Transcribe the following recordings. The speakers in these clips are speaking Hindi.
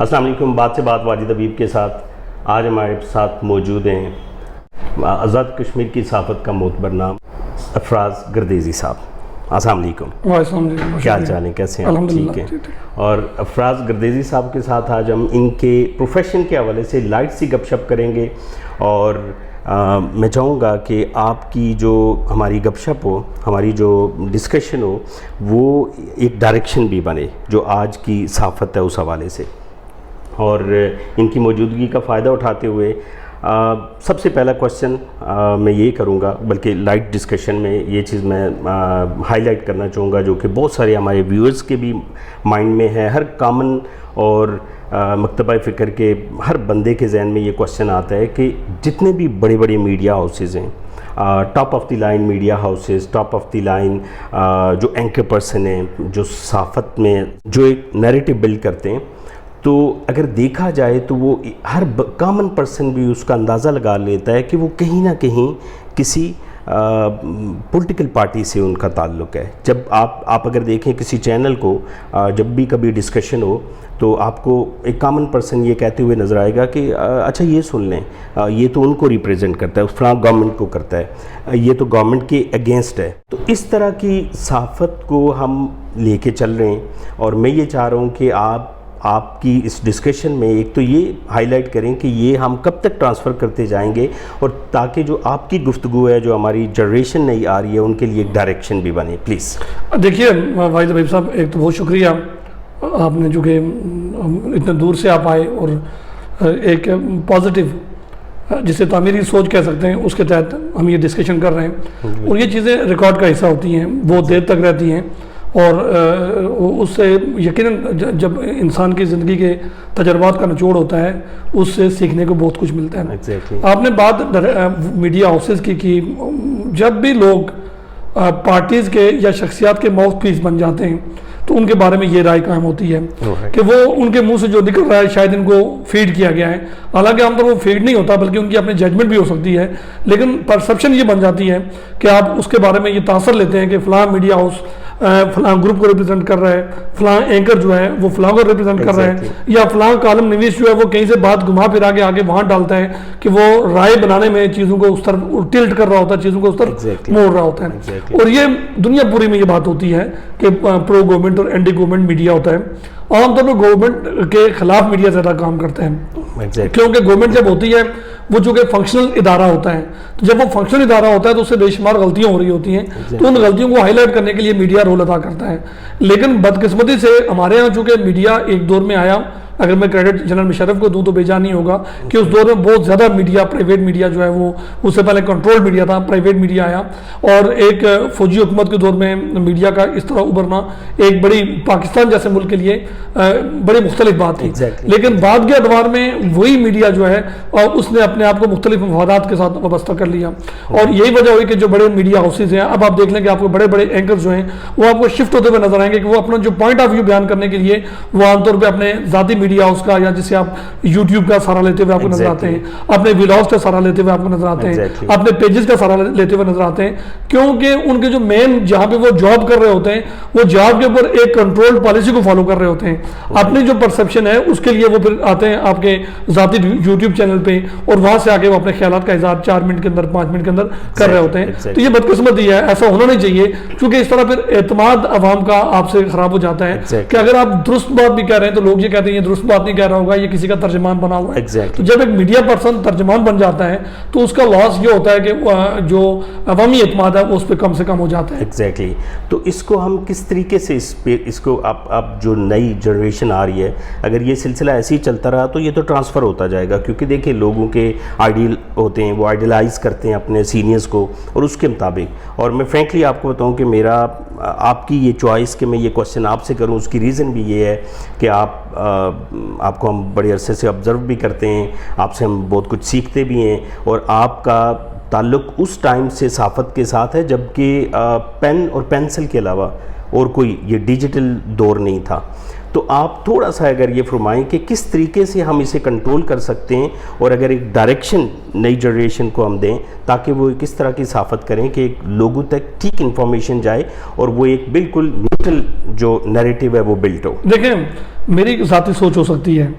अस्सलाम वालेकुम। बात से बात वाजिद हबीब के साथ आज हमारे साथ मौजूद हैं आज़ाद कश्मीर की सहाफ़त का मोतबर नाम अफराज गर्देज़ी साहब। अस्सलाम वालेकुम। क्या हाल चाल है, कैसे हैं? ठीक है। और अफराज गर्देज़ी साहब के साथ आज हम इनके प्रोफेशन के हवाले से लाइट सी गपशप करेंगे और मैं चाहूँगा कि आपकी जो हमारी गपशप हो, हमारी जो डिस्कशन हो, वो एक डायरेक्शन भी बने जो आज की सहाफ़त है उस हवाले से। और इनकी मौजूदगी का फ़ायदा उठाते हुए सबसे पहला क्वेश्चन मैं ये करूँगा, बल्कि लाइट डिस्कशन में ये चीज़ मैं हाईलाइट करना चाहूँगा जो कि बहुत सारे हमारे व्यूअर्स के भी माइंड में है। हर कॉमन और मकतबा फ़िक्र के हर बंदे के जहन में ये क्वेश्चन आता है कि जितने भी बड़े बड़े मीडिया हाउसेज़ हैं, top of the line media houses, top of the line जो एंकर पर्सन हैं, जो सहाफ़त में जो एक नैरेटिव बिल्ड करते हैं, तो अगर देखा जाए तो वो हर कॉमन पर्सन भी उसका अंदाज़ा लगा लेता है कि वो कहीं ना कहीं किसी पॉलिटिकल पार्टी से उनका ताल्लुक़ है। जब आप अगर देखें किसी चैनल को, जब भी कभी डिस्कशन हो तो आपको एक कॉमन पर्सन ये कहते हुए नज़र आएगा कि अच्छा ये सुन लें, ये तो उनको रिप्रेजेंट करता है, फलां गवर्नमेंट को करता है, ये तो गवर्नमेंट के अगेंस्ट है। तो इस तरह की सहाफ़त को हम लेके चल रहे हैं और मैं ये चाह रहा हूँ कि आपकी इस डिस्कशन में एक तो ये हाईलाइट करें कि ये हम कब तक ट्रांसफ़र करते जाएंगे और ताकि जो आपकी गुफ्तगू है, जो हमारी जनरेशन नई आ रही है, उनके लिए एक डायरेक्शन भी बने। प्लीज़ देखिए वाहिद हबीब साहब, एक तो बहुत शुक्रिया आपने जो कि इतने दूर से आप आए और एक पॉजिटिव जिसे तामीरी सोच कह सकते हैं उसके तहत हम ये डिस्कशन कर रहे हैं। और ये चीज़ें रिकॉर्ड का हिस्सा होती हैं, बहुत देर तक रहती हैं और उससे यकीनन जब इंसान की ज़िंदगी के तजर्बात का निचोड़ होता है उससे सीखने को बहुत कुछ मिलता है। Exactly. आपने बात मीडिया हाउसेस की जब भी लोग पार्टीज़ के या शख्सियात के माउथ पीस बन जाते हैं तो उनके बारे में ये राय कायम होती है कि वो उनके मुंह से जो निकल रहा है शायद इनको फीड किया गया है। हालांकि आमतौर पर वो फीड नहीं होता बल्कि उनकी अपनी जजमेंट भी हो सकती है, लेकिन परसेप्शन ये बन जाती है कि आप उसके बारे में ये तासर लेते हैं कि फ़लाँ मीडिया हाउस फ़लाँ ग्रुप को रिप्रेजेंट कर रहा है, फ़लाँ एंकर जो है वो फ़लाँ को रिप्रेजेंट कर रहा है, या फ़लाँ कॉलम नवीस जो है वो कहीं से बात घुमा फिरा के आगे वहाँ डालता है कि वो राय बनाने में चीज़ों को उस तरफ टिल्ट कर रहा होता है, चीज़ों को उस तरफ मोड़ रहा होता है। और ये दुनिया पूरी में ये बात होती है कि प्रो गवर्नमेंट और एंटी गवर्नमेंट मीडिया होता है। आमतौर पर गवर्नमेंट के खिलाफ मीडिया ज़्यादा काम करते हैं क्योंकि गवर्नमेंट जब होती है वो जो कि फंक्शनल इदारा होता है, तो जब वो फंक्शनल इदारा होता है तो उससे बेशुमार गलतियां हो रही होती हैं, तो उन गलतियों को हाईलाइट करने के लिए मीडिया रोल अदा करता है। लेकिन बदकिस्मती से हमारे यहाँ चूँकि मीडिया एक दौर में आया, अगर मैं क्रेडिट जनरल मुशर्रफ को दूं तो बेजान नहीं होगा कि उस दौर में बहुत ज़्यादा मीडिया, प्राइवेट मीडिया जो है वो उससे पहले कंट्रोल मीडिया था, प्राइवेट मीडिया आया और एक फौजी हुकूमत के दौर में मीडिया का इस तरह उभरना एक बड़ी पाकिस्तान जैसे मुल्क के लिए बड़ी मुख्तलिफ बात थी। लेकिन बाद के अदवार में वही मीडिया जो है और उसने अपने आप को मुख्तलिफ मफादात के साथ वाबस्ता कर लिया और यही वजह हुई कि जो बड़े मीडिया हाउसेज हैं, अब आप देख लें कि आपको बड़े बड़े एंकर जो हैं वो आपको शिफ्ट होते हुए नजर आएंगे कि वो अपना जो पॉइंट ऑफ व्यू बयान करने के लिए वो आमतौर पर अपने ज़ाती मीडिया हाउस का या जिसे आप यूट्यूब का सहारा लेते हुए आपको नजर आते हैं, अपने व्लॉग्स का सहारा लेते हुए आपको नजर आते हैं, अपने पेजेस का सहारा लेते हुए नजर आते हैं, क्योंकि उनके जो मेन जहां पे वो जॉब कर रहे होते हैं वो जॉब के ऊपर एक कंट्रोल पॉलिसी को फॉलो कर रहे होते हैं। अपनी जो परसेप्शन है उसके लिए वो फिर आते हैं आपके जाती यूट्यूब चैनल पे और वहां से आके वो अपने ख्यालात का इजहार 4 मिनट के अंदर 5 मिनट के अंदर कर रहे होते हैं। तो ये बदकिस्मती है, ऐसा होना नहीं चाहिए क्योंकि इस तरह फिर एतमाद अवाम का आपसे खराब हो जाता है कि अगर आप दुरुस्त बात भी कह रहे हैं तो लोग ये कहते हैं ये दुरुस्त बात नहीं कह रहा होगा, ये किसी का तर्जमान बना हुआ है। तो जब एक मीडिया पर्सन तर्जमान बन जाता है तो उसका लॉस ये होता है कि जो अवामी एतमाद है वो उस पर कम से कम हो जाता है। एग्जैक्टली। तो इसको हम किस तरीके से इसको आप जो नई जनरेशन आ रही है, अगर ये सिलसिला ऐसे ही चलता रहा तो ये तो ट्रांसफ़र होता जाएगा, क्योंकि देखिए लोगों के आइडियल होते हैं, वो आइडियलाइज़ करते हैं अपने सीनियर्स को और उसके मुताबिक। और मैं फ्रेंकली आपको बताऊं कि मेरा आपकी ये चॉइस कि मैं ये क्वेश्चन आपसे करूं उसकी रीज़न भी ये है कि आपको हम बड़े अरसे से ऑब्ज़र्व भी करते हैं, आपसे हम बहुत कुछ सीखते भी हैं और आपका ताल्लुक़ उस टाइम से सहाफ़त के साथ है जबकि पेन और पेंसिल के अलावा और कोई ये डिजिटल दौर नहीं था। तो आप थोड़ा सा अगर ये फरमाएं कि किस तरीके से हम इसे कंट्रोल कर सकते हैं और अगर एक डायरेक्शन नई जनरेशन को हम दें ताकि वो किस तरह की सहाफ़त करें कि लोगों तक ठीक इन्फॉर्मेशन जाए और वो एक बिल्कुल न्यूट्रल जो नैरेटिव है वो बिल्ट हो। देखें, मेरी ज़ाती सोच हो सकती है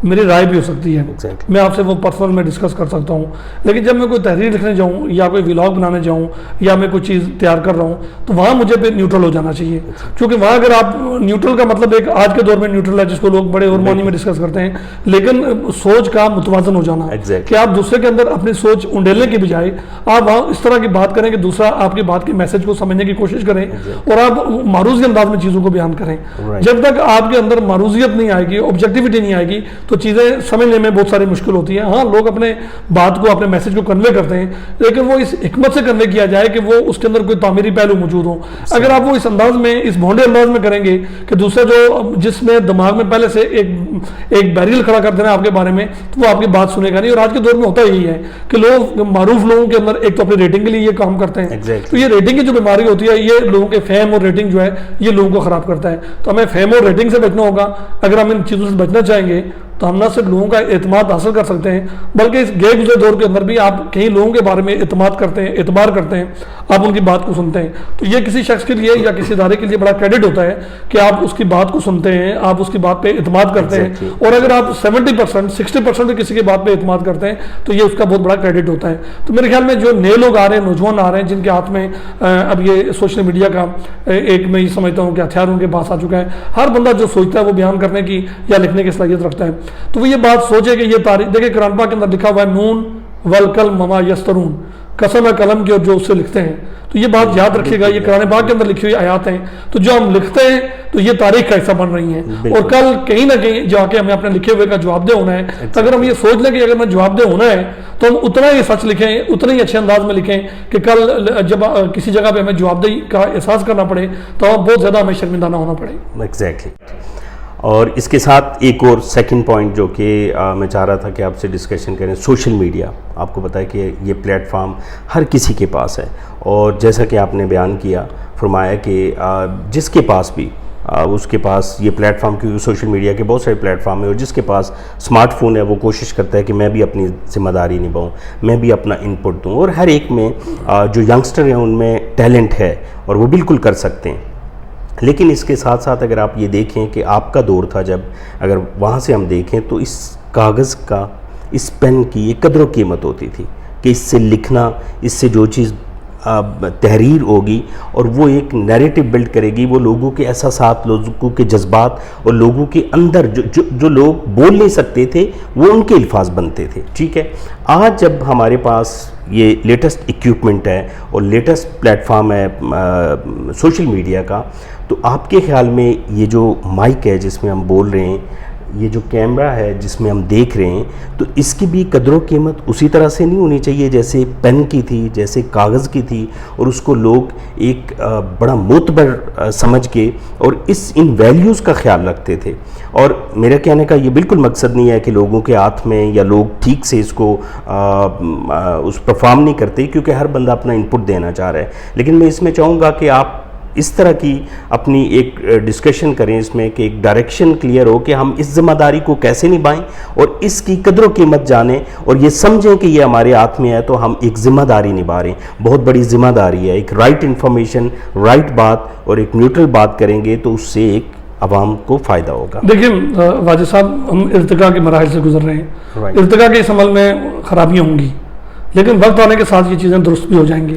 मेरी राय भी हो सकती है। Exactly. मैं आपसे वो पर्सनल में डिस्कस कर सकता हूँ, लेकिन जब मैं कोई तहरीर लिखने जाऊँ या कोई व्लॉग बनाने जाऊँ या मैं कोई चीज़ तैयार कर रहा हूँ तो वहाँ मुझे पे न्यूट्रल हो जाना चाहिए। क्योंकि वहाँ अगर आप न्यूट्रल का मतलब एक आज के दौर में न्यूट्रल है जिसको लोग बड़े हार्मोनी में डिस्कस करते हैं, लेकिन सोच का मुतवाजन हो जाना कि आप दूसरे के अंदर अपनी सोच उंडेलने की बजाय आप वहाँ इस तरह की बात करें कि दूसरा आपकी बात के मैसेज को समझने की कोशिश करें और आप मारूजी अंदाज में चीज़ों को बयान करें। जब तक आपके अंदर मारूजियत नहीं आएगी, ऑब्जेक्टिविटी नहीं आएगी, तो चीज़ें समझने में बहुत सारी मुश्किल होती है। हाँ, लोग अपने बात को, अपने मैसेज को कन्वे करते हैं, लेकिन वो इस हिकमत से कन्वे किया जाए कि वो उसके अंदर कोई तामीरी पहलू मौजूद हो। अगर आप वो इस अंदाज में, इस भोंडे अंदाज में करेंगे कि दूसरा जो जिसमें दिमाग में पहले से एक बैरियर खड़ा कर देना आपके बारे में, तो वो आपकी बात सुनेगा नहीं। और आज के दौर में होता यही है कि लोग मारूफ लोगों के अंदर एक तो अपनी रेटिंग के लिए ये काम करते हैं। तो ये रेटिंग की जो बीमारी होती है, ये लोगों के फेम और रेटिंग जो है ये लोगों को खराब करता है। तो हमें फेम और रेटिंग से बचना होगा। अगर हम इन चीज़ों से बचना चाहेंगे तो हम ना सिर्फ लोगों का एतमाद हासिल कर सकते हैं, बल्कि इस गए गुजरे दौर के अंदर भी आप कई लोगों के बारे में एतमाद करते हैं, एतबार करते हैं, आप उनकी बात को सुनते हैं। तो ये किसी शख्स के लिए या किसी इदारे के लिए बड़ा क्रेडिट होता है कि आप उसकी बात को सुनते हैं, आप उसकी बात पे एतमाद करते हैं। और अगर आप 70%, 60% भी किसी की बात पे एतमाद करते हैं तो ये उसका बहुत बड़ा क्रेडिट होता है। तो मेरे ख्याल में जो नए लोग आ रहे हैं, नौजवान आ रहे हैं, जिनके हाथ में अब ये सोशल मीडिया का एक मैं ये समझता हूँ कि हथियार उनके पास आ चुका है। हर बंदा जो सोचता है वो बयान करने की या लिखने की सलाहियत रखता है। तो वो ये बात सोचे कि ये तारीख देखिए, कुरान पाक के अंदर लिखा हुआ है नून वल कलम वमा यस्तरून, कसम है कलम की और जो उससे लिखते हैं। तो ये बात याद रखिएगा, ये कुरान पाक के अंदर लिखी हुई आयत हैं। तो जो हम लिखते हैं तो ये तारीख का हिस्सा बन रही हैं और कल कहीं ना कहीं जाके हमें अपने लिखे हुए का जवाबदेह होना है। तो अगर हम ये सोच लें कि अगर मैं जवाबदेह होना है तो हम उतना ही सच लिखें, उतने ही अच्छे अंदाज में लिखें कि कल जब किसी जगह पे हमें जवाबदेही का एहसास करना पड़े तो बहुत ज़्यादा हमें शर्मिंदा ना होना पड़े। एग्जैक्टली। और इसके साथ एक और सेकंड पॉइंट जो कि मैं चाह रहा था कि आपसे डिस्कशन करें, सोशल मीडिया। आपको पता है कि ये प्लेटफॉर्म हर किसी के पास है और जैसा कि आपने बयान किया, फरमाया कि जिसके पास भी उसके पास ये प्लेटफॉर्म, क्योंकि सोशल मीडिया के बहुत सारे प्लेटफॉर्म है और जिसके पास स्मार्टफोन है वो कोशिश करता है कि मैं भी अपनी ज़िम्मेदारी निभाऊँ, मैं भी अपना इनपुट दूँ। और हर एक में जो यंगस्टर हैं उनमें टैलेंट है और वो बिल्कुल कर सकते हैं। लेकिन इसके साथ साथ अगर आप ये देखें कि आपका दौर था जब, अगर वहाँ से हम देखें तो इस कागज़ का, इस पेन की एक कदर कीमत होती थी कि इससे लिखना, इससे जो चीज़ तहरीर होगी और वो एक नैरेटिव बिल्ड करेगी, वो लोगों के एहसासात, लोगों के जज्बात और लोगों के अंदर जो लोग बोल नहीं सकते थे वो उनके अल्फाज बनते थे। ठीक है, आज जब हमारे पास ये लेटेस्ट इक्विपमेंट है और लेटेस्ट प्लेटफॉर्म है सोशल मीडिया का, तो आपके ख्याल में ये जो माइक है जिसमें हम बोल रहे हैं, ये जो कैमरा है जिसमें हम देख रहे हैं, तो इसकी भी कदर कीमत उसी तरह से नहीं होनी चाहिए जैसे पेन की थी, जैसे कागज़ की थी, और उसको लोग एक बड़ा मोतबर समझ के और इन वैल्यूज़ का ख्याल रखते थे। और मेरा कहने का ये बिल्कुल मकसद नहीं है कि लोगों के हाथ में या लोग ठीक से इसको उस परफॉर्म नहीं करते, क्योंकि हर बंदा अपना इनपुट देना चाह रहा है। लेकिन मैं इसमें चाहूँगा कि आप इस तरह की अपनी एक डिस्कशन करें इसमें कि एक डायरेक्शन क्लियर हो कि हम इस जिम्मेदारी को कैसे निभाएं और इसकी कदर कीमत जानें और ये समझें कि ये हमारे हाथ में है, तो हम एक जिम्मेदारी निभा रहे हैं। बहुत बड़ी जिम्मेदारी है, एक राइट इन्फॉर्मेशन, राइट बात और एक न्यूट्रल बात करेंगे तो उससे एक आवाम को फ़ायदा होगा। देखिए वाजिद साहब, हम इर्तिका के मराहिल से गुजर रहे हैं। इर्तिका के इस अमल में खराबियाँ होंगी, लेकिन वक्त आने के साथ ये चीज़ें दुरुस्त भी हो जाएंगी।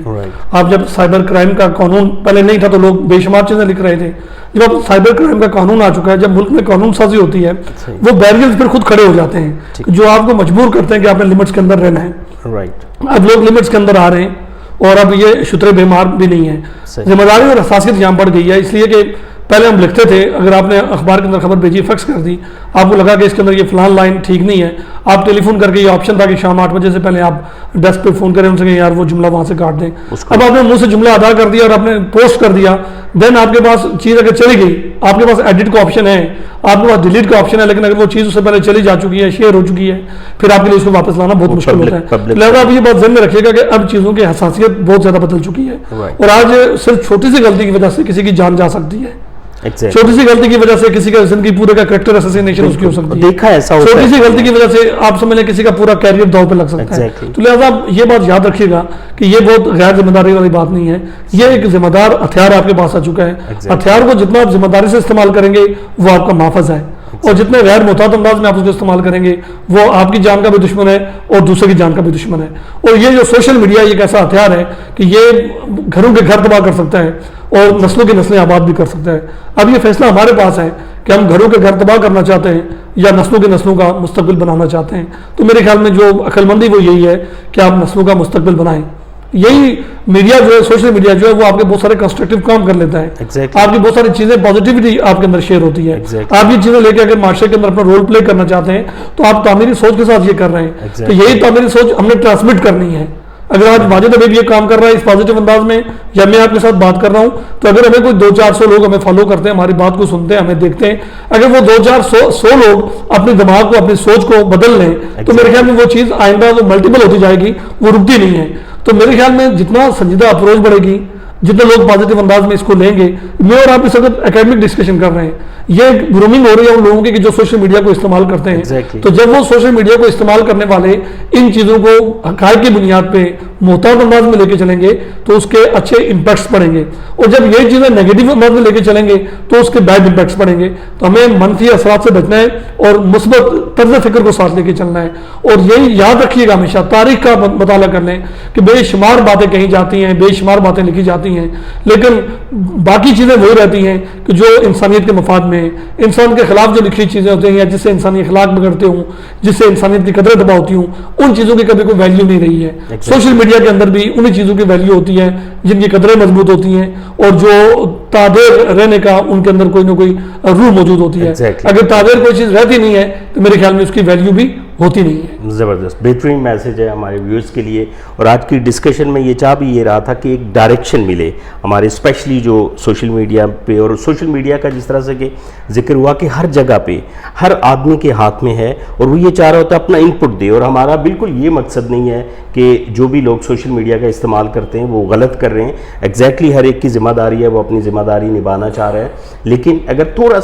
आप जब साइबर क्राइम का कानून पहले नहीं था तो लोग बेशुमार चीज़ें लिख रहे थे। जब अब साइबर क्राइम का कानून आ चुका है, जब मुल्क में कानून साजी होती है, वो बैरियर्स फिर खुद खड़े हो जाते हैं जो आपको मजबूर करते हैं कि आपने लिमिट्स के अंदर रहना है। अब लोग लिमिट्स के अंदर आ रहे हैं और अब ये शुतरे बेमार भी नहीं है। जिम्मेदारी और हसासियत यहाँ बढ़ गई है, इसलिए कि पहले हम लिखते थे, अगर आपने अखबार के अंदर खबर भेजी, फैक्स कर दी, आपको लगा कि इसके अंदर ये फलान लाइन ठीक नहीं है, आप टेलीफोन करके, ये ऑप्शन था कि शाम 8 बजे से पहले आप डेस्क पे फ़ोन करें उनसे कि यार वो जुमला वहाँ से काट दें। अब आपने मुंह से जुमला अदा कर दिया और आपने पोस्ट कर दिया, देन आपके पास चीज़ अगर चली गई, आपके पास एडिट का ऑप्शन है, आपके पास डिलीट का ऑप्शन है, लेकिन अगर वो चीज़ उससे पहले चली जा चुकी है, शेयर हो चुकी है, फिर आपके लिए उसको वापस लाना बहुत मुश्किल होता है। लिहाजा आप ये बात ध्यान में रखिएगा कि अब चीज़ों की हसासियत बहुत ज़्यादा बदल चुकी है और आज सिर्फ छोटी सी गलती की वजह से किसी की जान जा सकती है। छोटी सी गलती की वजह से किसी का जिंदगी पूरे का कैरेक्टर असैसिनेशन उसकी हो सकती है। देखा ऐसा होता है। छोटी सी गलती की वजह से आप समझ लें किसी का पूरा कैरियर दांव पे लग सकता है। तो लिहाजा ये बात याद रखिएगा कि ये बहुत गैर जिम्मेदारी वाली बात नहीं है, ये एक जिम्मेदार हथियार आपके पास आ चुका है। हथियार को जितना आप जिम्मेदारी से इस्तेमाल करेंगे वो आपका महफज है और जितने गैर मुताद अंदाज में आप उसको इस्तेमाल करेंगे वो आपकी जान का भी दुश्मन है और दूसरे की जान का भी दुश्मन है। और ये जो सोशल मीडिया ये एक ऐसा हथियार है कि ये घरों के घर तबाह कर सकता है और नस्लों की नस्लें आबाद भी कर सकता है। अब ये फैसला हमारे पास है कि हम घरों के घर तबाह करना चाहते हैं या नस्लों की नस्लों का मुस्तकबिल बनाना चाहते हैं। तो मेरे ख्याल में जो अक्लमंदी वो यही है कि आप नस्लों का मुस्तकबिल बनाएं। यही मीडिया जो है, सोशल मीडिया जो है, वो आपके बहुत सारे कंस्ट्रक्टिव काम कर लेता है। आपकी बहुत सारी चीजें पॉजिटिविटी आपके अंदर शेयर होती है। आप ये चीजें लेके अगर माशरे के अंदर अपना रोल प्ले करना चाहते हैं तो आप तामीरी सोच के साथ ये कर रहे हैं। तो यही तामीरी सोच हमने ट्रांसमिट करनी है। अगर आज माजिद हबीब ये काम कर रहा है इस पॉजिटिव अंदाज में, या मैं आपके साथ बात कर रहा हूं, तो अगर हमें कोई 200-400 लोग हमें फॉलो करते हैं, हमारी बात को सुनते हैं, हमें देखते हैं, अगर वो 200-400 लोग अपने दिमाग को, अपनी सोच को बदल लें तो मेरे ख्याल में वो चीज़ आइंदा वो मल्टीपल होती जाएगी, वो रुकती नहीं है। तो मेरे ख्याल में जितना संजीदा अप्रोच बढ़ेगी, जितने लोग पॉजिटिव अंदाज में इसको लेंगे, मैं और आप इस वक्त एकेडमिक डिस्कशन कर रहे हैं, ये ग्रूमिंग हो रही है उन लोगों की कि जो सोशल मीडिया को इस्तेमाल करते हैं। तो जब वो सोशल मीडिया को इस्तेमाल करने वाले इन चीज़ों को हक़ाइक़ की बुनियाद पे मोहतात अंदाज में लेके चलेंगे तो उसके अच्छे इम्पैक्ट्स पड़ेंगे, और जब ये चीज़ें नेगेटिव अंदाज में लेके चलेंगे तो उसके बैड इम्पैक्ट्स पड़ेंगे। तो हमें मनफी असरात से बचना है और मुस्बत तर्ज फिक्र को साथ लेके चलना है। और यही याद रखिएगा, हमेशा तारीख का मुताला कर लें कि बेशुमार बातें कही जाती हैं, बेशुमार बातें लिखी जाती हैं, लेकिन बाकी चीज़ें वही रहती हैं कि जो इंसानियत के मफाद में, इंसान के खिलाफ जो लिखी चीज़ें होती हैं या जिससे इंसानी अखलाक बिगड़ते हों, जिससे इंसानियत की कदरें दबा होती हूँ, उन चीज़ों की कभी कोई वैल्यू नहीं रही है। सोशल मीडिया के अंदर भी उन्हीं चीज़ों की वैल्यू होती है जिनकी कदरें मजबूत होती हैं और जो तादेर रहने का उनके अंदर कोई ना कोई रूह मौजूद होती है। अगर तादेर कोई चीज़ रहती नहीं है तो मेरे ख्याल में उसकी वैल्यू भी होती नहीं है। ज़बरदस्त, बेहतरीन मैसेज है हमारे व्यूअर्स के लिए। और आज की डिस्कशन में ये चाह भी ये रहा था कि एक डायरेक्शन मिले हमारे, स्पेशली जो सोशल मीडिया पे, और सोशल मीडिया का जिस तरह से कि जिक्र हुआ कि हर जगह पे हर आदमी के हाथ में है और वो ये चाह रहा होता है अपना इनपुट दे। और हमारा बिल्कुल ये मकसद नहीं है कि जो भी लोग सोशल मीडिया का इस्तेमाल करते हैं वो गलत कर रहे हैं। एग्जैक्टली हर एक की जिम्मेदारी है, वो अपनी जिम्मेदारी निभाना चाह रहे हैं। लेकिन अगर थोड़ा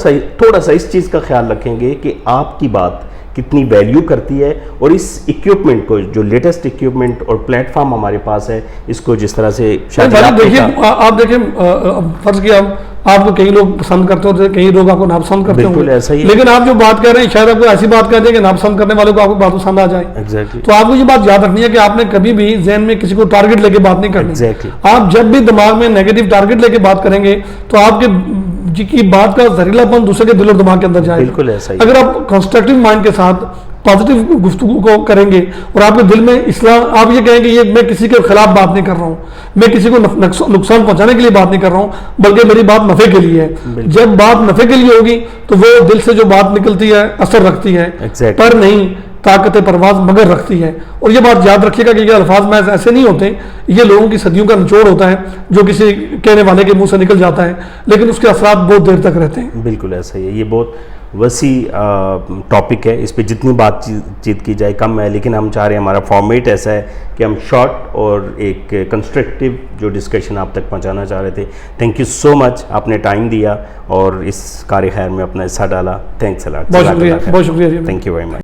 सा इस चीज़ का ख्याल रखेंगे कि आपकी बात कितनी वैल्यू करती है, और इस इक्विपमेंट को, जो लेटेस्ट इक्विपमेंट और प्लेटफॉर्म हमारे पास है, इसको जिस तरह से देखिए, आप देखिए, फर्ज किया आपको कई लोग पसंद करते होते, कई लोग आपको नापसंद करते होंगे, ऐसा ही। लेकिन आप जो बात कर रहे हैं शायद आपको ऐसी बात कर दें कि नापसंद करने वालों को आपको बात पसंद आ जाए। तो आपको ये बात याद रखनी है कि आपने कभी भी ज़हन में किसी को टारगेट लेके बात नहीं करनी। आप जब भी दिमाग में नेगेटिव टारगेट लेके बात करेंगे तो आपके की बात का जहरीलापन दूसरे के दिल और दिमाग के अंदर जाएगा। बिल्कुल ऐसा ही। अगर आप कंस्ट्रक्टिव माइंड के साथ पॉजिटिव गुफ्तगू को करेंगे और आपके दिल में इस्लाम, आप ये कहेंगे ये मैं किसी के खिलाफ बात नहीं कर रहा हूँ, मैं किसी को नुकसान पहुंचाने के लिए बात नहीं कर रहा हूँ, बल्कि मेरी बात नफे के लिए है। जब बात नफे के लिए होगी तो वो दिल से जो बात निकलती है असर रखती है, पर नहीं ताकत परवाज मगर रखती है। और ये बात याद रखिएगा कि ये अल्फाज में ऐसे नहीं होते, ये लोगों की सदियों का निचोड़ होता है जो किसी कहने वाले के मुंह से निकल जाता है, लेकिन उसके असरात बहुत देर तक रहते हैं। बिल्कुल ऐसा ही है। ये बहुत वसी टॉपिक है, इस पे जितनी बातचीत की जाए कम है, लेकिन हम चाह रहे हैं हमारा फॉर्मेट ऐसा है कि हम शॉर्ट और एक कंस्ट्रक्टिव जो डिस्कशन आप तक पहुंचाना चाह रहे थे। थैंक यू सो मच, आपने टाइम दिया और इस कार्य खैर में अपना हिस्सा डाला। Thanks a lot. बहुत शुक्रिया। Thank you very much.